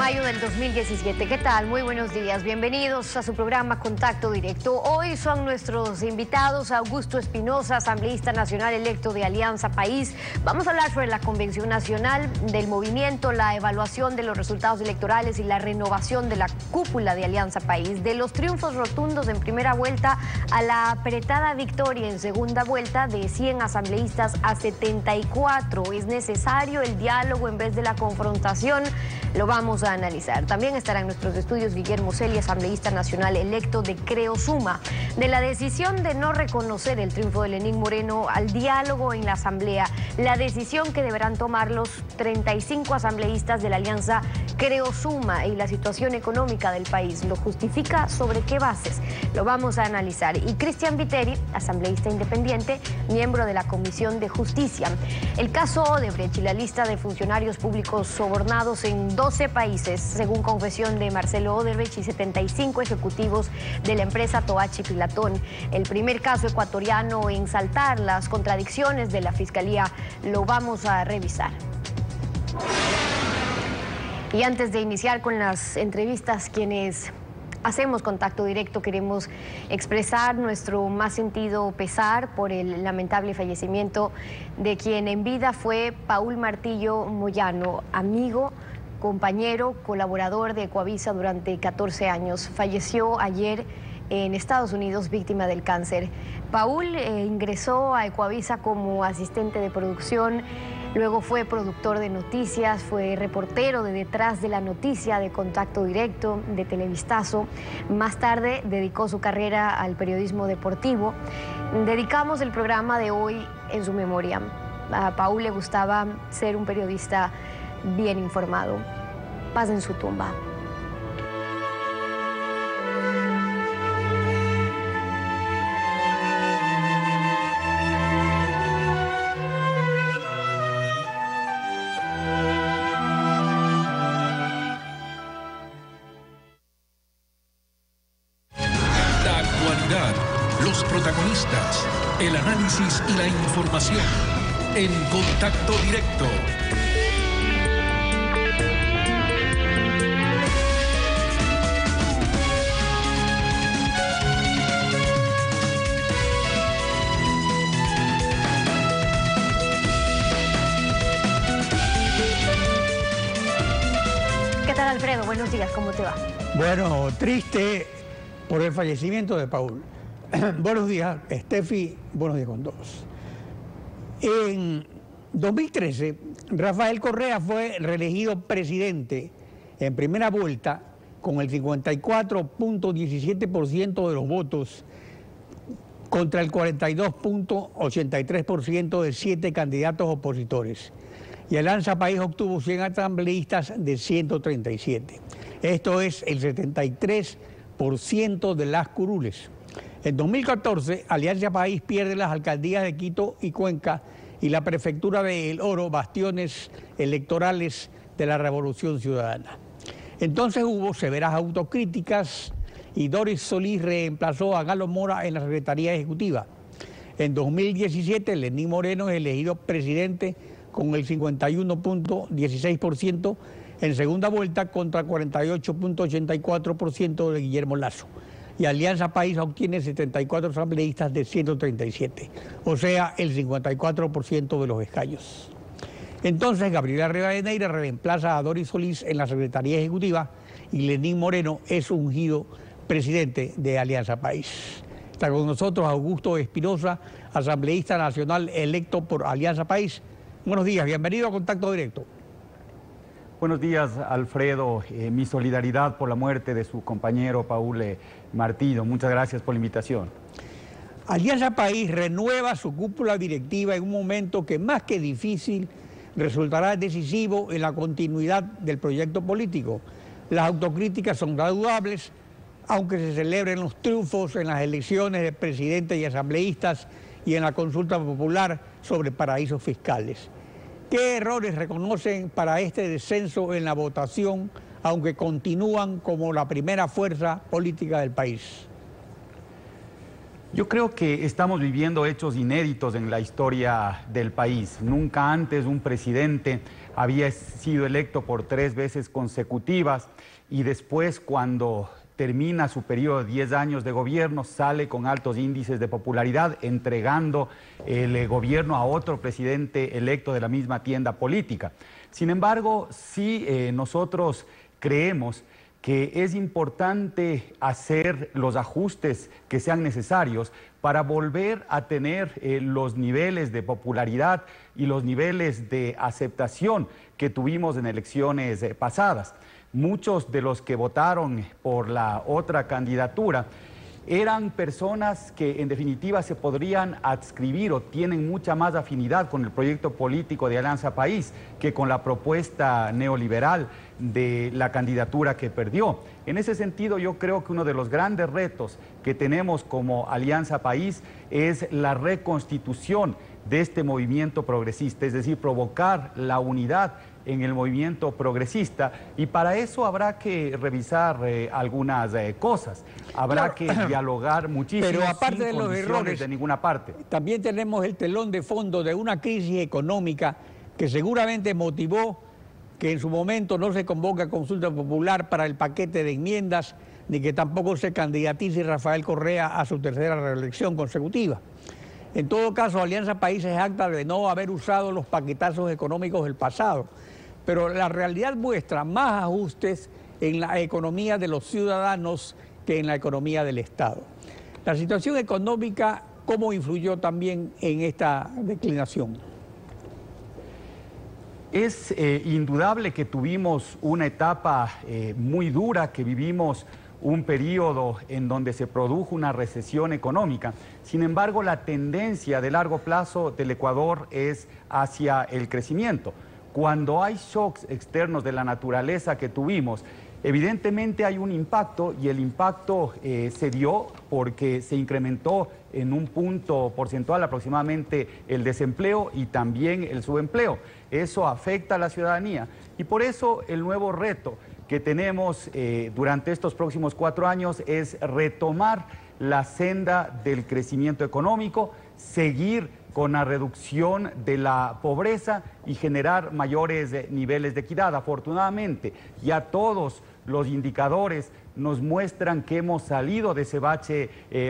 mayo del 2017. ¿Qué tal? Muy buenos días. Bienvenidos a su programa Contacto Directo. Hoy son nuestros invitados Augusto Espinosa, asambleísta nacional electo de Alianza País. Vamos a hablar sobre la Convención Nacional del Movimiento, la evaluación de los resultados electorales y la renovación de la cúpula de Alianza País, de los triunfos rotundos en primera vuelta a la apretada victoria en segunda vuelta de 100 asambleístas a 74. ¿Es necesario el diálogo en vez de la confrontación? Lo vamos a analizar. También estará en nuestros estudios Guillermo Celi, asambleísta nacional electo de Creo Suma. De la decisión de no reconocer el triunfo de Lenín Moreno al diálogo en la asamblea, la decisión que deberán tomar los 35 asambleístas de la alianza Creo Suma y la situación económica del país. ¿Lo justifica? ¿Sobre qué bases? Lo vamos a analizar. Y Cristian Viteri, asambleísta independiente, miembro de la Comisión de Justicia. El caso Odebrecht y la lista de funcionarios públicos sobornados en 12 países, según confesión de Marcelo Odebrecht y 75 ejecutivos de la empresa Toachi Pilatón. El primer caso ecuatoriano en saltar las contradicciones de la Fiscalía. Lo vamos a revisar. Y antes de iniciar con las entrevistas, quienes hacemos contacto directo, queremos expresar nuestro más sentido pesar por el lamentable fallecimiento de quien en vida fue Paul Martillo Moyano, amigo, compañero, colaborador de Ecuavisa durante 14 años. Falleció ayer en Estados Unidos, víctima del cáncer. Paul ingresó a Ecuavisa como asistente de producción, luego fue productor de noticias, fue reportero de Detrás de la Noticia, de Contacto Directo, de Televistazo. Más tarde dedicó su carrera al periodismo deportivo. Dedicamos el programa de hoy en su memoria. A Paul le gustaba ser un periodista bien informado. Paz en su tumba. Los protagonistas, el análisis y la información en Contacto Directo. ¿Qué tal, Alfredo? Buenos días, ¿cómo te va? Bueno, triste por el fallecimiento de Paul. Buenos días, Steffi, buenos días con todos. En 2013, Rafael Correa fue reelegido presidente en primera vuelta con el 54.17% de los votos contra el 42.83% de 7 candidatos opositores. Y Alianza País obtuvo 100 asambleístas de 137. Esto es el 73% de las curules. En 2014, Alianza País pierde las alcaldías de Quito y Cuenca y la prefectura de El Oro, bastiones electorales de la Revolución Ciudadana. Entonces hubo severas autocríticas y Doris Solís reemplazó a Galo Mora en la Secretaría Ejecutiva. En 2017, Lenín Moreno es elegido presidente con el 51.16% en segunda vuelta contra 48.84% de Guillermo Lasso. Y Alianza País obtiene 74 asambleístas de 137, o sea, el 54% de los escaños. Entonces, Gabriela Rivadeneira reemplaza a Doris Solís en la Secretaría Ejecutiva y Lenín Moreno es ungido presidente de Alianza País. Está con nosotros Augusto Espinosa, asambleísta nacional electo por Alianza País. Buenos días, bienvenido a Contacto Directo. Buenos días, Alfredo. Mi solidaridad por la muerte de su compañero Paul Martillo. Muchas gracias por la invitación. Alianza País renueva su cúpula directiva en un momento que más que difícil resultará decisivo en la continuidad del proyecto político. Las autocríticas son saludables, aunque se celebren los triunfos en las elecciones de presidentes y asambleístas y en la consulta popular sobre paraísos fiscales. ¿Qué errores reconocen para este descenso en la votación, aunque continúan como la primera fuerza política del país? Yo creo que estamos viviendo hechos inéditos en la historia del país. Nunca antes un presidente había sido electo por 3 veces consecutivas y después, cuando termina su periodo de 10 años de gobierno, sale con altos índices de popularidad, entregando el gobierno a otro presidente electo de la misma tienda política. Sin embargo, sí nosotros creemos que es importante hacer los ajustes que sean necesarios para volver a tener los niveles de popularidad y los niveles de aceptación que tuvimos en elecciones pasadas. Muchos de los que votaron por la otra candidatura eran personas que en definitiva se podrían adscribir o tienen mucha más afinidad con el proyecto político de Alianza País que con la propuesta neoliberal de la candidatura que perdió. En ese sentido, yo creo que uno de los grandes retos que tenemos como Alianza País es la reconstitución de este movimiento progresista, es decir, provocar la unidad en el movimiento progresista, y para eso habrá que revisar algunas cosas, habrá que dialogar muchísimo. Pero aparte de los errores de ninguna parte. También tenemos el telón de fondo de una crisis económica que seguramente motivó que en su momento no se convoca consulta popular para el paquete de enmiendas, ni que tampoco se candidatice Rafael Correa a su 3ª reelección consecutiva. En todo caso, Alianza País es acta de no haber usado los paquetazos económicos del pasado, pero la realidad muestra más ajustes en la economía de los ciudadanos que en la economía del Estado. La situación económica, ¿cómo influyó también en esta declinación? Es indudable que tuvimos una etapa muy dura, que vivimos un periodo en donde se produjo una recesión económica. Sin embargo, la tendencia de largo plazo del Ecuador es hacia el crecimiento. Cuando hay shocks externos de la naturaleza que tuvimos, evidentemente hay un impacto, y el impacto se dio porque se incrementó en un punto porcentual aproximadamente el desempleo y también el subempleo. Eso afecta a la ciudadanía, y por eso el nuevo reto que tenemos durante estos próximos 4 años es retomar la senda del crecimiento económico, seguir con la reducción de la pobreza y generar mayores niveles de equidad. Afortunadamente, ya todos los indicadores nos muestran que hemos salido de ese bache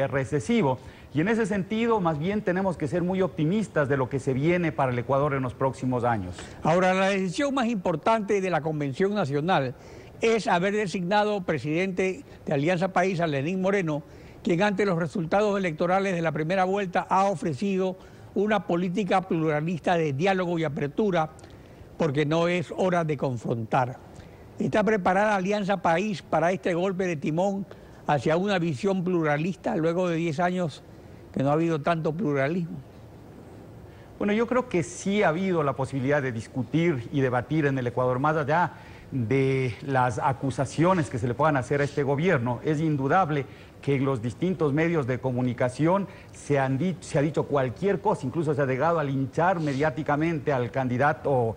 recesivo, y en ese sentido más bien tenemos que ser muy optimistas de lo que se viene para el Ecuador en los próximos años. Ahora, la decisión más importante de la Convención Nacional es haber designado presidente de Alianza País a Lenín Moreno, quien ante los resultados electorales de la primera vuelta ha ofrecido una política pluralista de diálogo y apertura, porque no es hora de confrontar. ¿Está preparada Alianza País para este golpe de timón hacia una visión pluralista luego de 10 años que no ha habido tanto pluralismo? Bueno, yo creo que sí ha habido la posibilidad de discutir y debatir en el Ecuador, más allá de las acusaciones que se le puedan hacer a este gobierno. Es indudable que en los distintos medios de comunicación se ha dicho cualquier cosa, incluso se ha llegado a linchar mediáticamente al candidato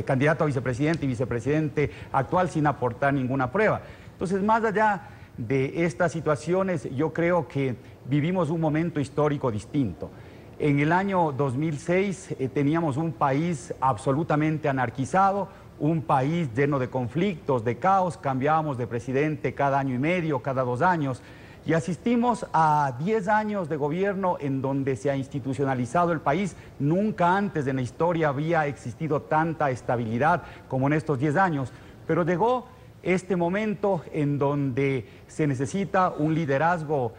candidato a vicepresidente y vicepresidente actual sin aportar ninguna prueba. Entonces, más allá de estas situaciones, yo creo que vivimos un momento histórico distinto. En el año 2006 teníamos un país absolutamente anarquizado, un país lleno de conflictos, de caos, cambiábamos de presidente cada año y medio, cada 2 años, y asistimos a 10 años de gobierno en donde se ha institucionalizado el país. Nunca antes en la historia había existido tanta estabilidad como en estos 10 años, pero llegó este momento en donde se necesita un liderazgo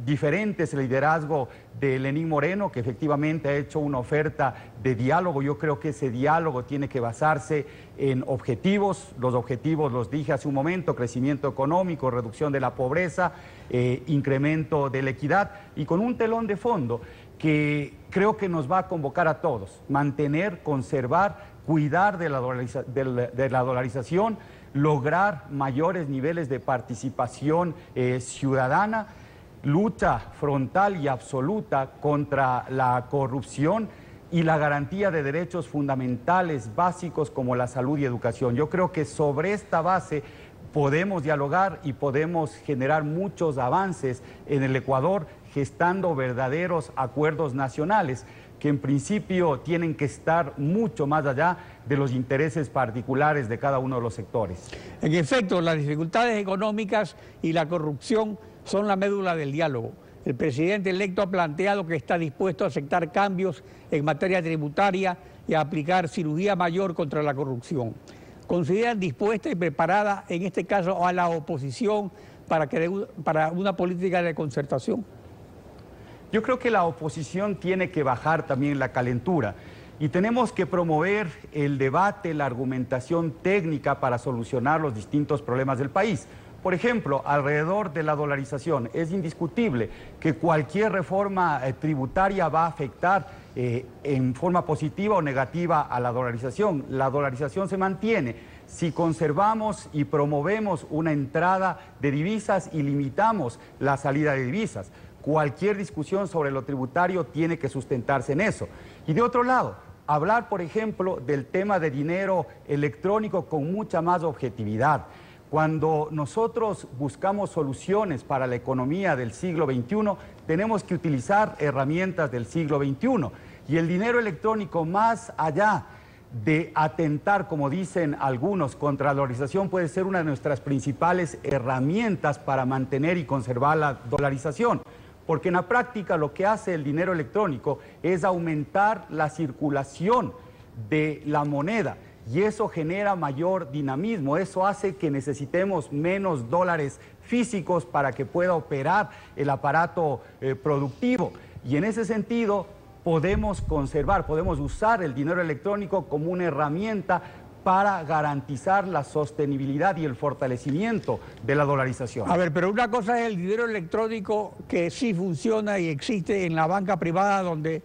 diferente, es el liderazgo de Lenín Moreno, que efectivamente ha hecho una oferta de diálogo. Yo creo que ese diálogo tiene que basarse en objetivos. Los objetivos los dije hace un momento: crecimiento económico, reducción de la pobreza, incremento de la equidad, y con un telón de fondo que creo que nos va a convocar a todos: mantener, conservar, cuidar de la dolarización, lograr mayores niveles de participación ciudadana, lucha frontal y absoluta contra la corrupción y la garantía de derechos fundamentales básicos como la salud y educación. Yo creo que sobre esta base podemos dialogar y podemos generar muchos avances en el Ecuador, gestando verdaderos acuerdos nacionales que en principio tienen que estar mucho más allá de los intereses particulares de cada uno de los sectores. En efecto, las dificultades económicas y la corrupción son la médula del diálogo. El presidente electo ha planteado que está dispuesto a aceptar cambios en materia tributaria y a aplicar cirugía mayor contra la corrupción. ¿Consideran dispuesta y preparada, en este caso, a la oposición para una política de concertación? Yo creo que la oposición tiene que bajar también la calentura y tenemos que promover el debate, la argumentación técnica para solucionar los distintos problemas del país. Por ejemplo, alrededor de la dolarización, es indiscutible que cualquier reforma tributaria va a afectar en forma positiva o negativa a la dolarización. La dolarización se mantiene si conservamos y promovemos una entrada de divisas y limitamos la salida de divisas. Cualquier discusión sobre lo tributario tiene que sustentarse en eso. Y de otro lado, hablar, por ejemplo, del tema de dinero electrónico con mucha más objetividad. Cuando nosotros buscamos soluciones para la economía del siglo XXI, tenemos que utilizar herramientas del siglo XXI. Y el dinero electrónico, más allá de atentar, como dicen algunos, contra la dolarización, puede ser una de nuestras principales herramientas para mantener y conservar la dolarización. Porque en la práctica lo que hace el dinero electrónico es aumentar la circulación de la moneda. Y eso genera mayor dinamismo, eso hace que necesitemos menos dólares físicos para que pueda operar el aparato productivo. Y en ese sentido podemos conservar, podemos usar el dinero electrónico como una herramienta para garantizar la sostenibilidad y el fortalecimiento de la dolarización. A ver, pero una cosa es el dinero electrónico que sí funciona y existe en la banca privada donde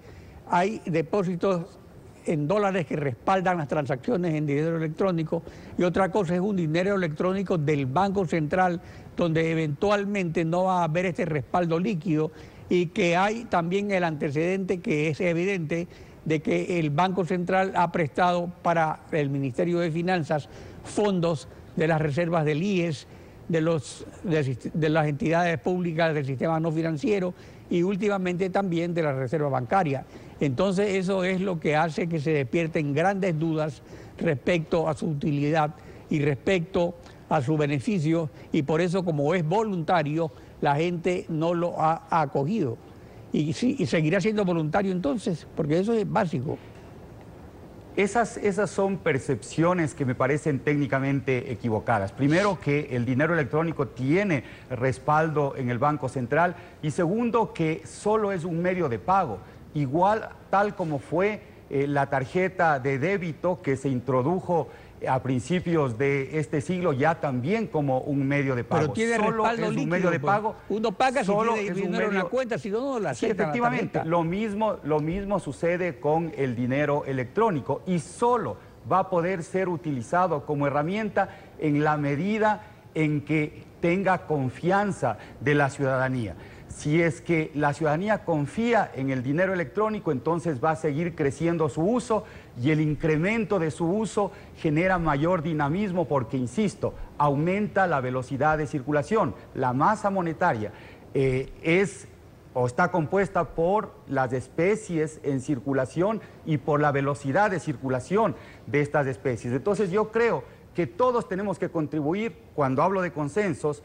hay depósitos en dólares que respaldan las transacciones en dinero electrónico, y otra cosa es un dinero electrónico del Banco Central donde eventualmente no va a haber este respaldo líquido y que hay también el antecedente que es evidente de que el Banco Central ha prestado para el Ministerio de Finanzas fondos de las reservas del IES, de las entidades públicas del sistema no financiero y últimamente también de la reserva bancaria. Entonces eso es lo que hace que se despierten grandes dudas respecto a su utilidad y respecto a su beneficio, y por eso, como es voluntario, la gente no lo ha acogido. Y seguirá siendo voluntario entonces, porque eso es básico. Esas son percepciones que me parecen técnicamente equivocadas. Primero, que el dinero electrónico tiene respaldo en el Banco Central, y segundo, que solo es un medio de pago, igual tal como fue la tarjeta de débito que se introdujo a principios de este siglo ya también como un medio de pago. Pero tiene solo respaldo es un líquido, medio de pues. pago. Uno paga solo si tiene es un dinero en medio... la cuenta, si no la Sí, aceptan. efectivamente, lo mismo sucede con el dinero electrónico, y solo va a poder ser utilizado como herramienta en la medida en que tenga confianza de la ciudadanía. Si es que la ciudadanía confía en el dinero electrónico, entonces va a seguir creciendo su uso, y el incremento de su uso genera mayor dinamismo porque, insisto, aumenta la velocidad de circulación. La masa monetaria está compuesta por las especies en circulación y por la velocidad de circulación de estas especies. Entonces yo creo que todos tenemos que contribuir, cuando hablo de consensos,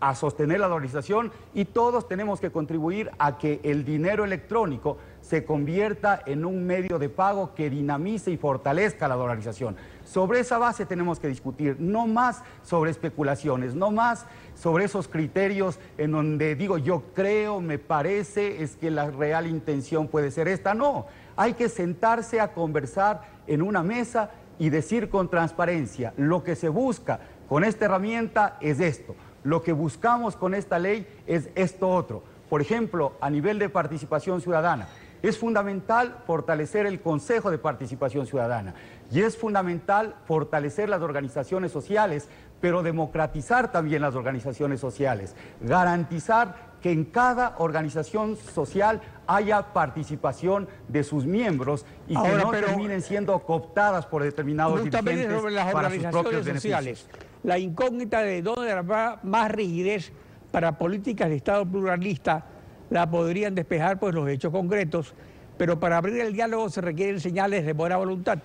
a sostener la dolarización, y todos tenemos que contribuir a que el dinero electrónico se convierta en un medio de pago que dinamice y fortalezca la dolarización. Sobre esa base tenemos que discutir, no más sobre especulaciones, no más sobre esos criterios en donde digo yo creo, me parece, es que la real intención puede ser esta. No, hay que sentarse a conversar en una mesa y decir con transparencia, lo que se busca con esta herramienta es esto. Lo que buscamos con esta ley es esto otro. Por ejemplo, a nivel de participación ciudadana, es fundamental fortalecer el Consejo de Participación Ciudadana, y es fundamental fortalecer las organizaciones sociales, pero democratizar también las organizaciones sociales, garantizar que en cada organización social haya participación de sus miembros y que no terminen siendo cooptadas por determinados dirigentes sobre las para sus propios sociales. beneficios. La incógnita de dónde habrá más rigidez para políticas de Estado pluralista la podrían despejar pues los hechos concretos, pero para abrir el diálogo se requieren señales de buena voluntad.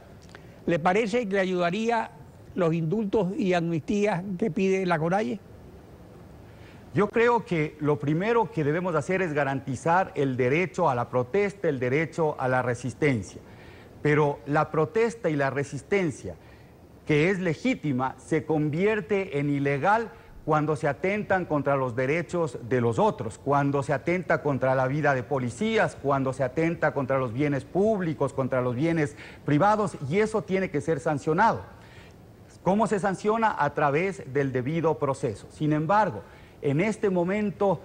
¿Le parece que le ayudaría los indultos y amnistías que pide la CONAIE? Yo creo que lo primero que debemos hacer es garantizar el derecho a la protesta, el derecho a la resistencia. Pero la protesta y la resistencia, que es legítima, se convierte en ilegal cuando se atentan contra los derechos de los otros, cuando se atenta contra la vida de policías, cuando se atenta contra los bienes públicos, contra los bienes privados, y eso tiene que ser sancionado. ¿Cómo se sanciona? A través del debido proceso. Sin embargo, en este momento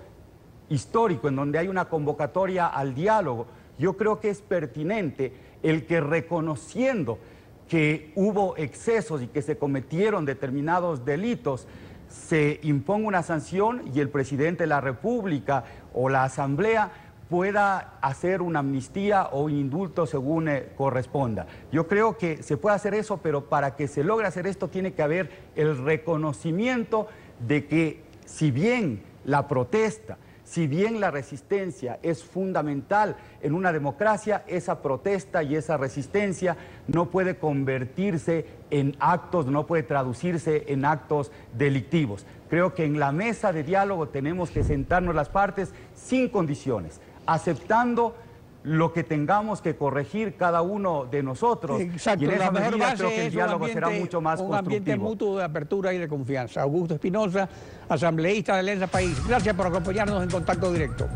histórico en donde hay una convocatoria al diálogo, yo creo que es pertinente el que, reconociendo que hubo excesos y que se cometieron determinados delitos, se imponga una sanción y el presidente de la República o la Asamblea pueda hacer una amnistía o un indulto según corresponda. Yo creo que se puede hacer eso, pero para que se logre hacer esto tiene que haber el reconocimiento de que si bien la protesta, si bien la resistencia es fundamental en una democracia, esa protesta y esa resistencia no puede convertirse en actos, no puede traducirse en actos delictivos. Creo que en la mesa de diálogo tenemos que sentarnos las partes sin condiciones, aceptando lo que tengamos que corregir cada uno de nosotros. Exacto, y en esa la mejor medida base creo que el diálogo será mucho más un constructivo. ambiente mutuo de apertura y de confianza. Augusto Espinosa, asambleísta de Alianza País. Gracias por acompañarnos en Contacto Directo.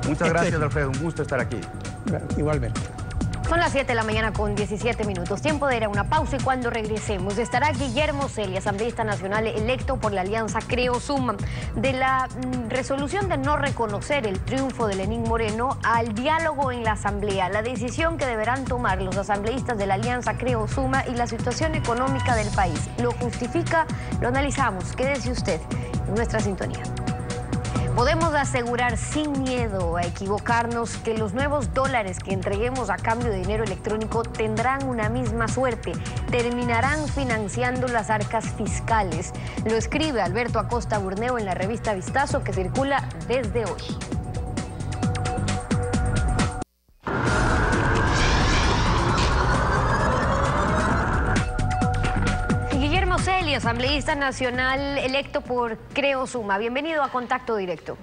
Muchas gracias, Alfredo. Un gusto estar aquí. Igualmente. Son las 7 de la mañana con 17 minutos. Tiempo de ir a una pausa y cuando regresemos estará Guillermo Celi, asambleísta nacional electo por la alianza Creo Suma, de la resolución de no reconocer el triunfo de Lenín Moreno al diálogo en la asamblea, la decisión que deberán tomar los asambleístas de la alianza Creo Suma y la situación económica del país. ¿Lo justifica? Lo analizamos. Quédese usted en nuestra sintonía. Podemos asegurar sin miedo a equivocarnos que los nuevos dólares que entreguemos a cambio de dinero electrónico tendrán una misma suerte, terminarán financiando las arcas fiscales. Lo escribe Alberto Acosta Burneo en la revista Vistazo, que circula desde hoy. Guillermo Celi, asambleísta nacional electo por Creo Suma. Bienvenido a Contacto Directo.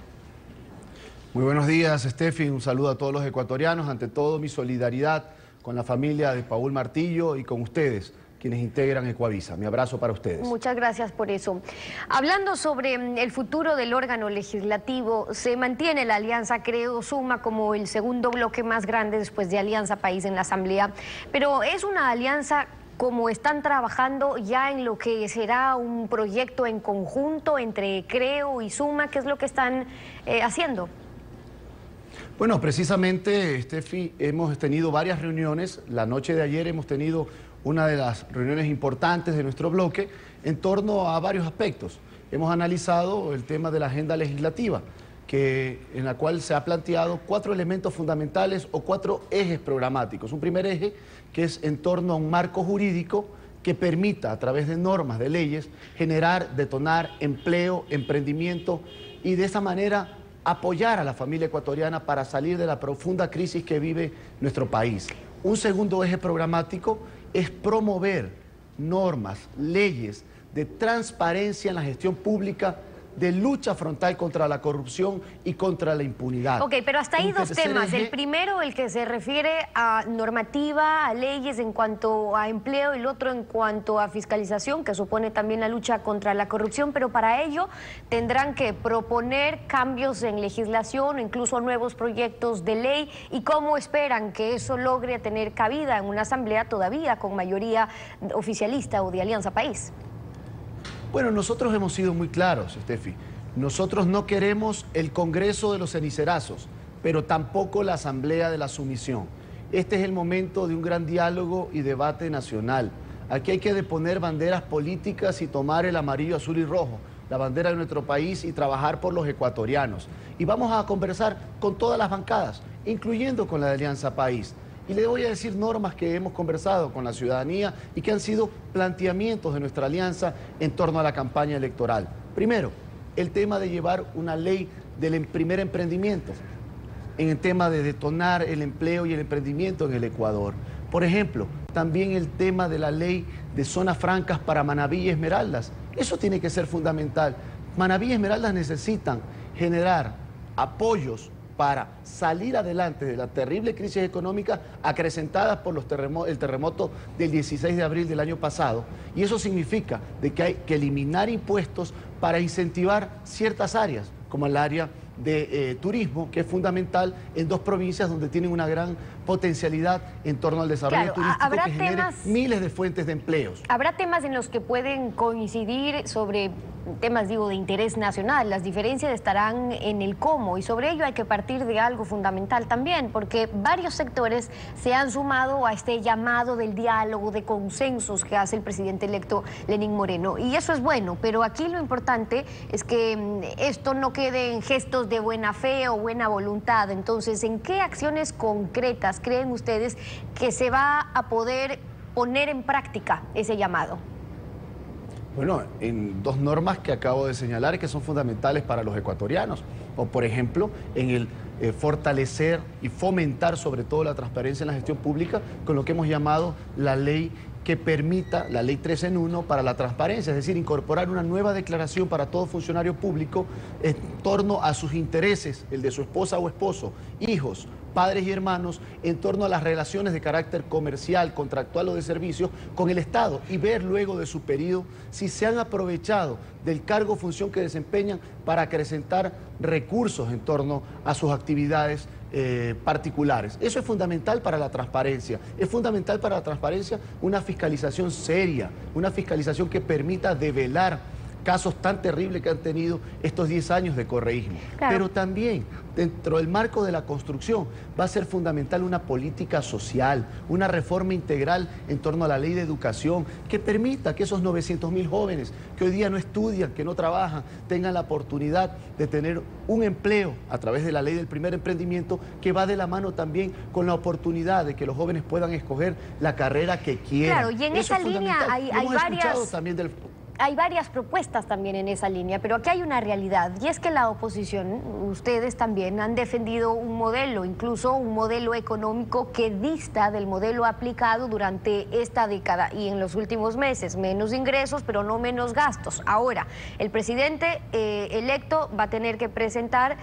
Muy buenos días, Steffi. Un saludo a todos los ecuatorianos. Ante todo, mi solidaridad con la familia de Paul Martillo y con ustedes, quienes integran Ecuavisa. Mi abrazo para ustedes. Muchas gracias por eso. Hablando sobre el futuro del órgano legislativo, se mantiene la alianza Creo Suma como el segundo bloque más grande después de Alianza País en la Asamblea, pero es una alianza como están trabajando ya en lo que será un proyecto en conjunto entre Creo y Suma. ¿Qué es lo que están haciendo? Bueno, precisamente, Steffi, hemos tenido varias reuniones. La noche de ayer hemos tenido una de las reuniones importantes de nuestro bloque en torno a varios aspectos. Hemos analizado el tema de la agenda legislativa, en la cual se ha planteado 4 elementos fundamentales o 4 ejes programáticos. Un primer eje que es en torno a un marco jurídico que permita, a través de normas, de leyes, generar, detonar empleo, emprendimiento y de esa manera apoyar a la familia ecuatoriana para salir de la profunda crisis que vive nuestro país. Un segundo eje programático es promover normas, leyes de transparencia en la gestión pública, de lucha frontal contra la corrupción y contra la impunidad. Ok, pero hasta ahí dos temas. El primero, el que se refiere a normativa, a leyes en cuanto a empleo, y el otro en cuanto a fiscalización, que supone también la lucha contra la corrupción, pero para ello tendrán que proponer cambios en legislación o incluso nuevos proyectos de ley. ¿Y cómo esperan que eso logre tener cabida en una asamblea todavía con mayoría oficialista o de Alianza País? Bueno, nosotros hemos sido muy claros, Steffi. Nosotros no queremos el Congreso de los cenicerazos, pero tampoco la Asamblea de la Sumisión. Este es el momento de un gran diálogo y debate nacional. Aquí hay que deponer banderas políticas y tomar el amarillo, azul y rojo, la bandera de nuestro país, y trabajar por los ecuatorianos. Y vamos a conversar con todas las bancadas, incluyendo con la de Alianza País. Y le voy a decir normas que hemos conversado con la ciudadanía y que han sido planteamientos de nuestra alianza en torno a la campaña electoral. Primero, el tema de llevar una ley del primer emprendimiento, en el tema de detonar el empleo y el emprendimiento en el Ecuador. Por ejemplo, también el tema de la ley de zonas francas para Manabí y Esmeraldas. Eso tiene que ser fundamental. Manabí y Esmeraldas necesitan generar apoyos para salir adelante de la terrible crisis económica acrecentada por el terremoto del 16 de abril del año pasado. Y eso significa de que hay que eliminar impuestos para incentivar ciertas áreas, como el área de turismo, que es fundamental en dos provincias donde tienen una gran potencialidad en torno al desarrollo turístico que genere miles de fuentes de empleos. Habrá temas en los que pueden coincidir sobre temas, digo, de interés nacional. Las diferencias estarán en el cómo, y sobre ello hay que partir de algo fundamental también, porque varios sectores se han sumado a este llamado del diálogo, de consensos que hace el presidente electo Lenín Moreno, y eso es bueno, pero aquí lo importante es que esto no quede en gestos de buena fe o buena voluntad. Entonces, ¿en qué acciones concretas creen ustedes que se va a poder poner en práctica ese llamado? Bueno, en dos normas que acabo de señalar que son fundamentales para los ecuatorianos, o por ejemplo, en el fortalecer y fomentar sobre todo la transparencia en la gestión pública con lo que hemos llamado la ley que permita, la ley 3 en 1 para la transparencia, es decir, incorporar una nueva declaración para todo funcionario público en torno a sus intereses, el de su esposa o esposo, hijos, padres y hermanos, en torno a las relaciones de carácter comercial, contractual o de servicios con el Estado, y ver luego de su periodo si se han aprovechado del cargo o función que desempeñan para acrecentar recursos en torno a sus actividades particulares. Eso es fundamental para la transparencia. Es fundamental para la transparencia una fiscalización seria, una fiscalización que permita develar casos tan terribles que han tenido estos 10 años de correísmo. Claro. Pero también, dentro del marco de la construcción, va a ser fundamental una política social, una reforma integral en torno a la ley de educación, que permita que esos 900.000 jóvenes que hoy día no estudian, que no trabajan, tengan la oportunidad de tener un empleo a través de la ley del primer emprendimiento, que va de la mano también con la oportunidad de que los jóvenes puedan escoger la carrera que quieran. Claro, y en esa línea hay varias propuestas también en esa línea, pero aquí hay una realidad, y es que la oposición, ustedes también han defendido un modelo, incluso un modelo económico que dista del modelo aplicado durante esta década y en los últimos meses. Menos ingresos, pero no menos gastos. Ahora, el presidente electo va a tener que presentar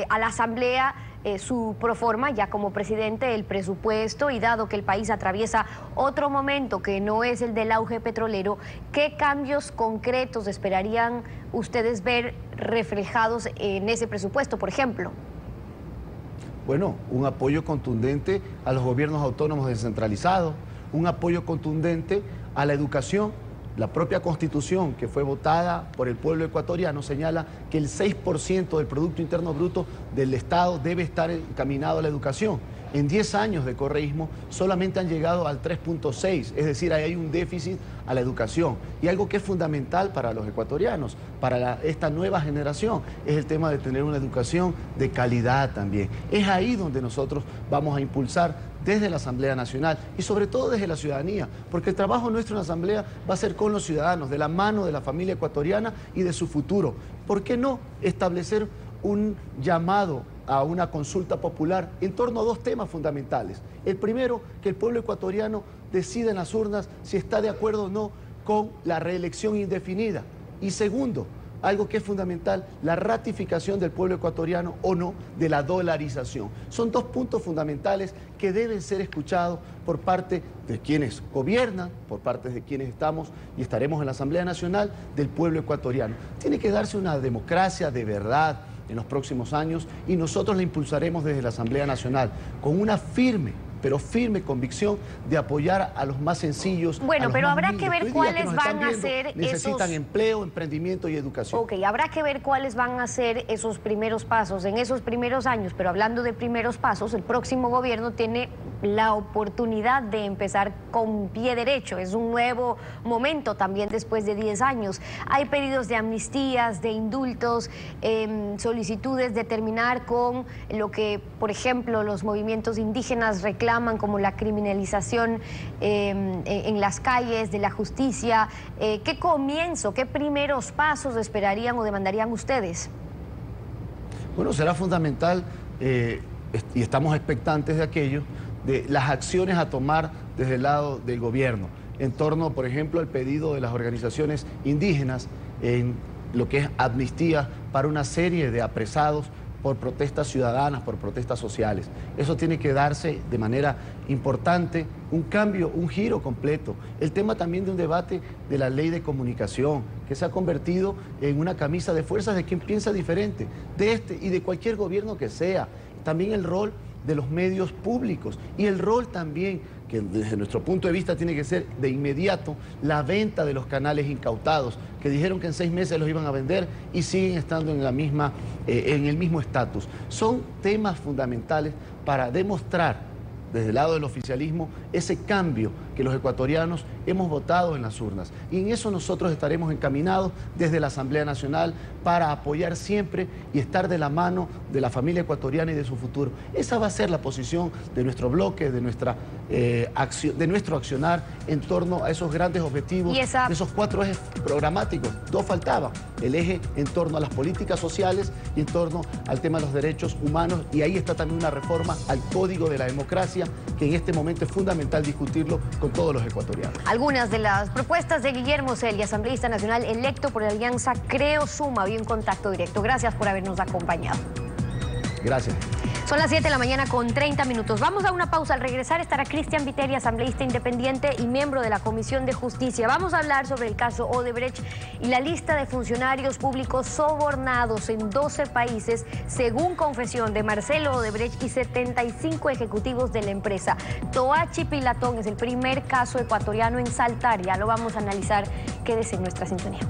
a la Asamblea su proforma ya como presidente, el presupuesto, y dado que el país atraviesa otro momento que no es el del auge petrolero, ¿qué cambios concretos esperarían ustedes ver reflejados en ese presupuesto, por ejemplo? Bueno, un apoyo contundente a los gobiernos autónomos descentralizados, un apoyo contundente a la educación. La propia Constitución, que fue votada por el pueblo ecuatoriano, señala que el 6% del Producto Interno Bruto del Estado debe estar encaminado a la educación. En 10 años de correísmo solamente han llegado al 3.6, es decir, ahí hay un déficit a la educación. Y algo que es fundamental para los ecuatorianos, para esta nueva generación, es el tema de tener una educación de calidad también. Es ahí donde nosotros vamos a impulsar desde la Asamblea Nacional y sobre todo desde la ciudadanía, porque el trabajo nuestro en la Asamblea va a ser con los ciudadanos, de la mano de la familia ecuatoriana y de su futuro. ¿Por qué no establecer un llamado a una consulta popular en torno a dos temas fundamentales? El primero, que el pueblo ecuatoriano decida en las urnas si está de acuerdo o no con la reelección indefinida. Y segundo, algo que es fundamental, la ratificación del pueblo ecuatoriano o no de la dolarización. Son dos puntos fundamentales que deben ser escuchados por parte de quienes gobiernan, por parte de quienes estamos y estaremos en la Asamblea Nacional, del pueblo ecuatoriano. Tiene que darse una democracia de verdad en los próximos años, y nosotros la impulsaremos desde la Asamblea Nacional con una firme, pero firme convicción de apoyar a los más sencillos. Bueno, pero habrá que ver cuáles van a ser esos... Necesitan empleo, emprendimiento y educación. Ok, habrá que ver cuáles van a ser esos primeros pasos en esos primeros años, pero hablando de primeros pasos, el próximo gobierno tiene la oportunidad de empezar con pie derecho. Es un nuevo momento también después de 10 años. Hay pedidos de amnistías, de indultos, solicitudes de terminar con lo que, por ejemplo, los movimientos indígenas reclaman como la criminalización en las calles de la justicia. ¿Qué comienzo, qué primeros pasos esperarían o demandarían ustedes? Bueno, será fundamental, y estamos expectantes de aquello, de las acciones a tomar desde el lado del gobierno, en torno, por ejemplo, al pedido de las organizaciones indígenas en lo que es amnistía para una serie de apresados por protestas ciudadanas, por protestas sociales. Eso tiene que darse de manera importante, un cambio, un giro completo. El tema también de un debate de la ley de comunicación, que se ha convertido en una camisa de fuerzas de quien piensa diferente, de este y de cualquier gobierno que sea. También el rol de los medios públicos y el rol también, que desde nuestro punto de vista tiene que ser de inmediato, la venta de los canales incautados, que dijeron que en 6 meses los iban a vender y siguen estando en el mismo estatus. Son temas fundamentales para demostrar desde el lado del oficialismo ese cambio que los ecuatorianos hemos votado en las urnas. Y en eso nosotros estaremos encaminados desde la Asamblea Nacional para apoyar siempre y estar de la mano de la familia ecuatoriana y de su futuro. Esa va a ser la posición de nuestro bloque, de nuestro accionar en torno a esos grandes objetivos, de esos 4 ejes programáticos. 2 faltaban, el eje en torno a las políticas sociales y en torno al tema de los derechos humanos, y ahí está también una reforma al Código de la Democracia, que en este momento es fundamental discutirlo con todos los ecuatorianos. Algunas de las propuestas de Guillermo Celi, asambleísta nacional electo por la Alianza Creo Suma, hoy en Contacto Directo. Gracias por habernos acompañado. Gracias. Son las 7 de la mañana con 30 minutos. Vamos a una pausa. Al regresar estará Cristian Viteri, asambleísta independiente y miembro de la Comisión de Justicia. Vamos a hablar sobre el caso Odebrecht y la lista de funcionarios públicos sobornados en 12 países, según confesión de Marcelo Odebrecht y 75 ejecutivos de la empresa. Toachi Pilatón es el primer caso ecuatoriano en saltar. Ya lo vamos a analizar. Quédese en nuestra sintonía.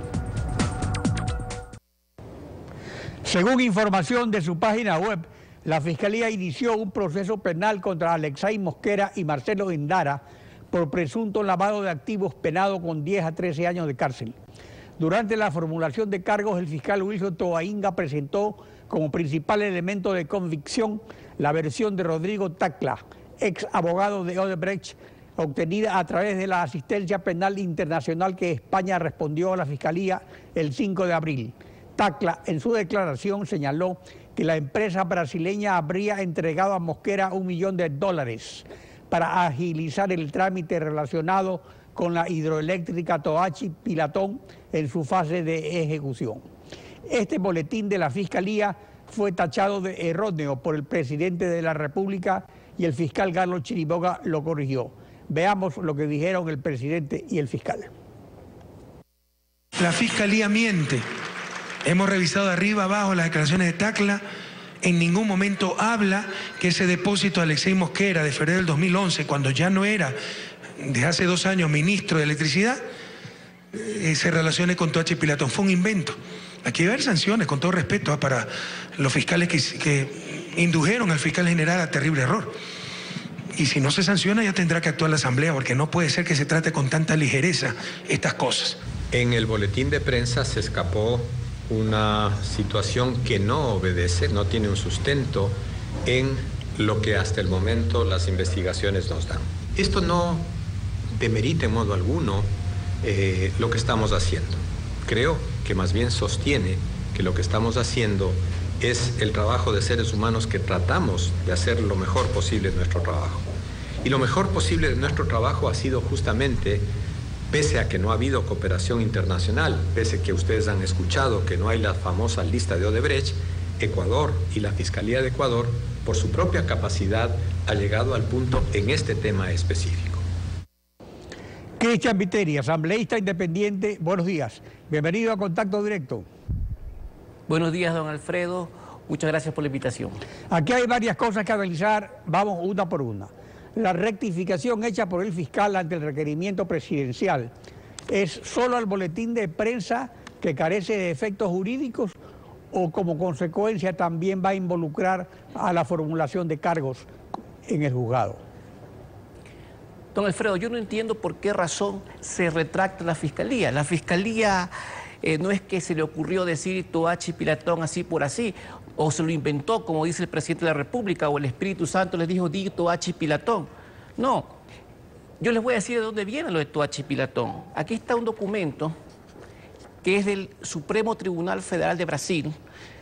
Según información de su página web, la Fiscalía inició un proceso penal contra Alexei Mosquera y Marcelo Endara por presunto lavado de activos penado con 10 a 13 años de cárcel. Durante la formulación de cargos, el fiscal Wilson Toainga presentó como principal elemento de convicción la versión de Rodrigo Tacla, ex abogado de Odebrecht, obtenida a través de la asistencia penal internacional que España respondió a la Fiscalía el 5 de abril. Tacla, en su declaración, señaló que la empresa brasileña habría entregado a Mosquera $1 millón para agilizar el trámite relacionado con la hidroeléctrica Toachi Pilatón en su fase de ejecución. Este boletín de la Fiscalía fue tachado de erróneo por el presidente de la República y el fiscal Carlos Chiriboga lo corrigió. Veamos lo que dijeron el presidente y el fiscal. La Fiscalía miente. Hemos revisado de arriba abajo las declaraciones de Tacla. En ningún momento habla que ese depósito de Alexei Mosquera de febrero del 2011, cuando ya no era, desde hace 2 años, ministro de Electricidad, se relacione con Toachi Pilatón. Fue un invento. Aquí debe haber sanciones, con todo respeto, para los fiscales que indujeron al fiscal general a terrible error. Y si no se sanciona, ya tendrá que actuar la Asamblea, porque no puede ser que se trate con tanta ligereza estas cosas. En el boletín de prensa se escapó una situación que no obedece, no tiene un sustento en lo que hasta el momento las investigaciones nos dan. Esto no demerita en modo alguno lo que estamos haciendo. Creo que más bien sostiene que lo que estamos haciendo es el trabajo de seres humanos que tratamos de hacer lo mejor posible en nuestro trabajo. Y lo mejor posible de nuestro trabajo ha sido justamente, pese a que no ha habido cooperación internacional, pese a que ustedes han escuchado que no hay la famosa lista de Odebrecht, Ecuador y la Fiscalía de Ecuador, por su propia capacidad, ha llegado al punto en este tema específico. Cristian Viteri, asambleísta independiente, buenos días. Bienvenido a Contacto Directo. Buenos días, don Alfredo. Muchas gracias por la invitación. Aquí hay varias cosas que analizar, vamos una por una. La rectificación hecha por el fiscal ante el requerimiento presidencial es solo al boletín de prensa que carece de efectos jurídicos o como consecuencia también va a involucrar a la formulación de cargos en el juzgado. Don Alfredo, yo no entiendo por qué razón se retracta la Fiscalía. La Fiscalía no es que se le ocurrió decir Toachi Pilatón así por así, o se lo inventó, como dice el presidente de la República, o el Espíritu Santo les dijo, di Toachi Pilatón. No, yo les voy a decir de dónde viene lo de Toachi Pilatón. Aquí está un documento que es del Supremo Tribunal Federal de Brasil,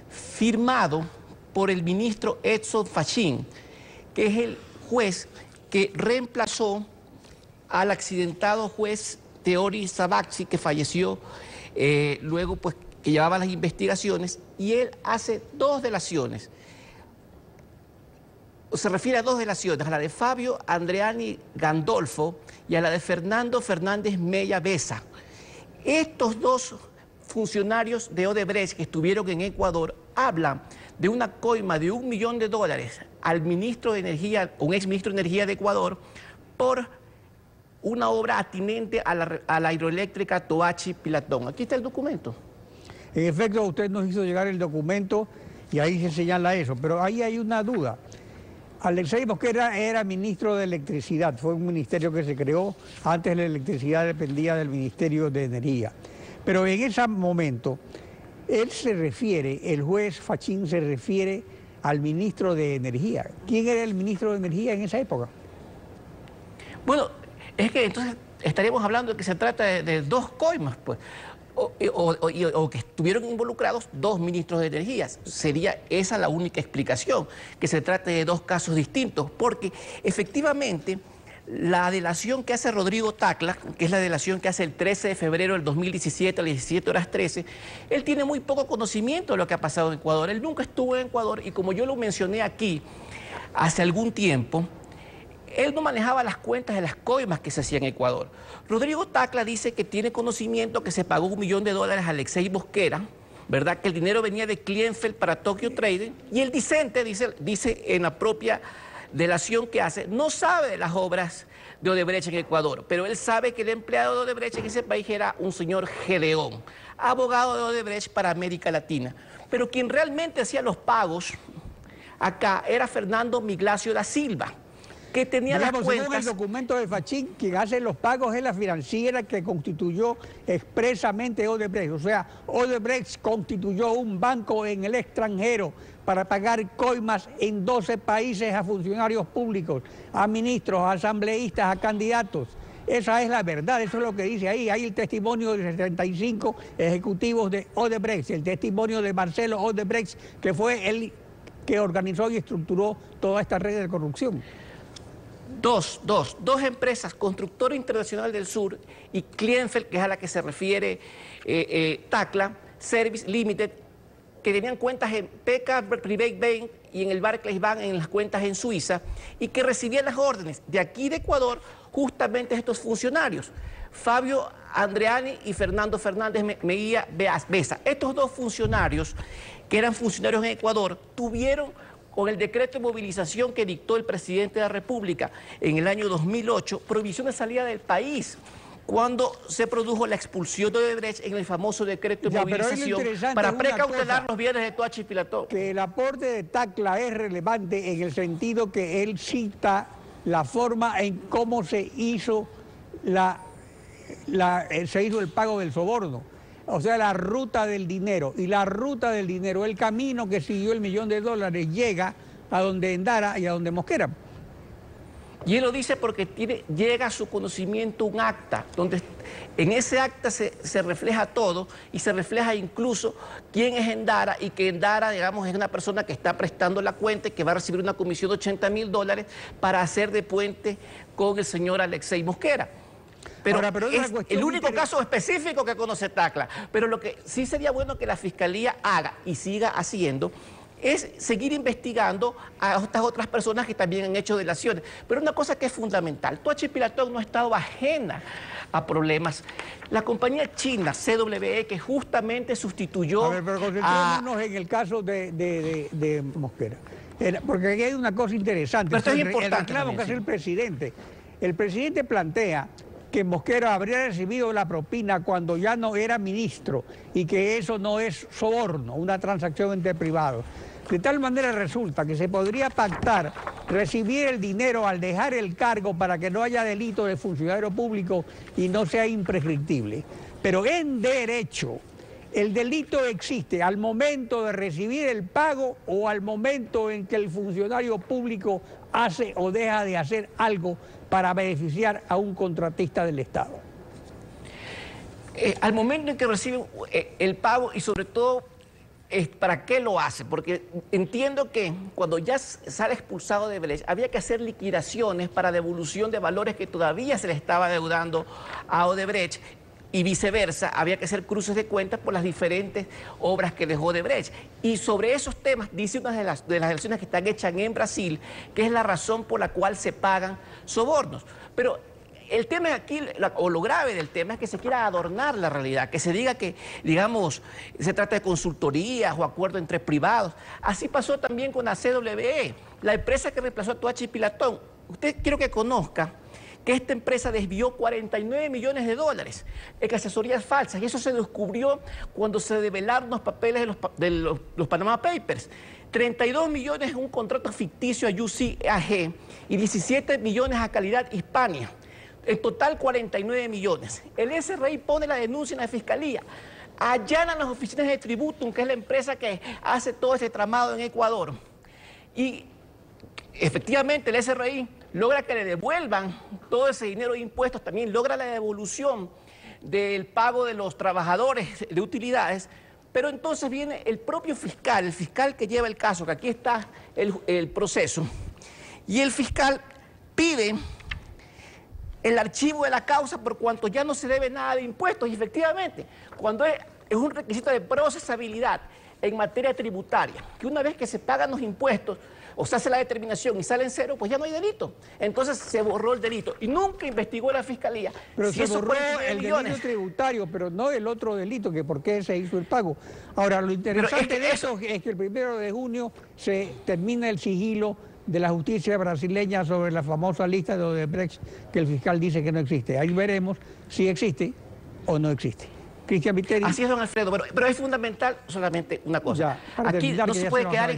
firmado por el ministro Edson Fachin, que es el juez que reemplazó al accidentado juez Teori Sabaxi, que falleció luego, pues, que llevaba las investigaciones, y él hace dos delaciones. Se refiere a dos delaciones, a la de Fabio Andreani Gandolfo y a la de Fernando Fernández Mella Besa. Estos dos funcionarios de Odebrecht que estuvieron en Ecuador hablan de una coima de $1 millón al ministro de Energía, un exministro de Energía de Ecuador, por una obra atinente a la hidroeléctrica Toachi-Pilatón. Aquí está el documento. En efecto, usted nos hizo llegar el documento y ahí se señala eso, pero ahí hay una duda. Alexei Mosquera era ministro de Electricidad, fue un ministerio que se creó, antes la electricidad dependía del Ministerio de Energía. Pero en ese momento, él se refiere, el juez Fachin se refiere al ministro de Energía. ¿Quién era el ministro de Energía en esa época? Bueno, es que entonces estaríamos hablando de que se trata de dos coimas, pues. O que estuvieron involucrados dos ministros de Energía. Sería esa la única explicación, que se trate de dos casos distintos, porque efectivamente la delación que hace Rodrigo Tacla, que es la delación que hace el 13 de febrero del 2017 a las 17:13, él tiene muy poco conocimiento de lo que ha pasado en Ecuador. Él nunca estuvo en Ecuador y, como yo lo mencioné aquí hace algún tiempo, él no manejaba las cuentas de las coimas que se hacían en Ecuador. Rodrigo Tacla dice que tiene conocimiento que se pagó $1 millón a Alexei Mosquera, ¿verdad? Que el dinero venía de Klienfeld para Tokyo Trading, y el discente dice en la propia delación que hace, no sabe de las obras de Odebrecht en Ecuador, pero él sabe que el empleado de Odebrecht en ese país era un señor Gedeón, abogado de Odebrecht para América Latina. Pero quien realmente hacía los pagos acá era Fernando Miglacio da Silva, que tenía las cuentas. Según el documento de Fachin, quien hace los pagos es la financiera que constituyó expresamente Odebrecht. O sea, Odebrecht constituyó un banco en el extranjero para pagar coimas en 12 países a funcionarios públicos, a ministros, a asambleístas, a candidatos. Esa es la verdad, eso es lo que dice ahí. Hay el testimonio de 75 ejecutivos de Odebrecht, el testimonio de Marcelo Odebrecht, que fue el que organizó y estructuró toda esta red de corrupción. Dos empresas, Constructora Internacional del Sur y Klienfeld, que es a la que se refiere Tacla, Service Limited, que tenían cuentas en PK Private Bank y en el Barclays Bank, en las cuentas en Suiza, y que recibían las órdenes de aquí de Ecuador justamente estos funcionarios, Fabio Andreani y Fernando Fernández Mella Besa. Estos dos funcionarios, que eran funcionarios en Ecuador, tuvieron, con el decreto de movilización que dictó el presidente de la República en el año 2008, prohibición de salida del país, cuando se produjo la expulsión de Odebrecht en el famoso decreto de movilización para precautelar los bienes de Toachi y Pilatón. Que el aporte de Tacla es relevante en el sentido que él cita la forma en cómo se hizo el pago del soborno. O sea, la ruta del dinero. Y la ruta del dinero, el camino que siguió el $1 millón, llega a donde Endara y a donde Mosquera. Y él lo dice porque llega a su conocimiento un acta, donde en ese acta se refleja todo, y se refleja incluso quién es Endara, y que Endara, digamos, es una persona que está prestando la cuenta y que va a recibir una comisión de $80.000 para hacer de puente con el señor Alexei Mosquera. Pero es el único caso específico que conoce Tacla. Pero lo que sí sería bueno que la Fiscalía haga y siga haciendo es seguir investigando a estas otras personas que también han hecho delaciones. Pero una cosa que es fundamental, Toachi y Pilatón no ha estado ajena a problemas. La compañía china CWE, que justamente sustituyó pero concentrémonos en el caso de Mosquera. Porque aquí hay una cosa interesante. Pero esto es importante. El reclamo que hace el presidente. El presidente plantea que Mosquera habría recibido la propina cuando ya no era ministro y que eso no es soborno, una transacción entre privados. De tal manera resulta que se podría pactar recibir el dinero al dejar el cargo para que no haya delito de funcionario público y no sea imprescriptible. Pero en derecho, el delito existe al momento de recibir el pago o al momento en que el funcionario público hace o deja de hacer algo para beneficiar a un contratista del Estado. Al momento en que reciben el pago, y sobre todo ¿para qué lo hace? Porque entiendo que cuando ya sale expulsado de Odebrecht, había que hacer liquidaciones para devolución de valores que todavía se le estaba deudando a Odebrecht, y viceversa, había que hacer cruces de cuentas por las diferentes obras que dejó Odebrecht. Y sobre esos temas, dice una de las elecciones que están hechas en Brasil, que es la razón por la cual se pagan sobornos. Pero el tema aquí, o lo grave del tema, es que se quiera adornar la realidad, que se diga que, digamos, se trata de consultorías o acuerdos entre privados. Así pasó también con la CWE, la empresa que reemplazó a Toachi Pilatón. Usted quiero que conozca que esta empresa desvió 49 millones de dólares en asesorías falsas, y eso se descubrió cuando se develaron los papeles de los Panama Papers. 32 millones en un contrato ficticio a UCAG y 17 millones a Calidad Hispania. En total 49 millones. El SRI pone la denuncia en la Fiscalía. Allanan las oficinas de Tributum, que es la empresa que hace todo ese tramado en Ecuador. Y efectivamente el SRI logra que le devuelvan todo ese dinero de impuestos, también logra la devolución del pago de los trabajadores de utilidades, pero entonces viene el propio fiscal, el fiscal que lleva el caso, que aquí está el proceso, y el fiscal pide el archivo de la causa por cuanto ya no se debe nada de impuestos, y efectivamente, cuando es un requisito de procesabilidad en materia tributaria, que una vez que se pagan los impuestos, o se hace la determinación y sale en cero, pues ya no hay delito. Entonces se borró el delito y nunca investigó la Fiscalía. Pero si se esos borró 49 el millones... delito tributario, pero no el otro delito, que por qué se hizo el pago. Ahora, lo interesante de eso es que el 1 de junio se termina el sigilo de la justicia brasileña sobre la famosa lista de Odebrecht, que el fiscal dice que no existe. Ahí veremos si existe o no existe. Cristian Viteri. Así es, don Alfredo, pero es fundamental solamente una cosa. Aquí no se puede quedar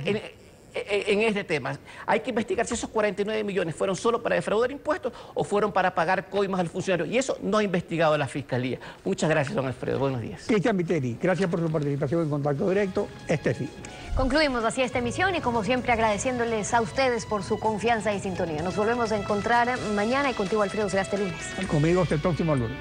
en este tema. Hay que investigar si esos 49 millones fueron solo para defraudar impuestos o fueron para pagar coimas al funcionario. Y eso no ha investigado la Fiscalía. Muchas gracias, don Alfredo. Buenos días. Cristian Viteri, gracias por su participación en Contacto Directo. Estefi. Concluimos así esta emisión y como siempre agradeciéndoles a ustedes por su confianza y sintonía. Nos volvemos a encontrar mañana y contigo, Alfredo, será este lunes. Conmigo hasta el próximo lunes.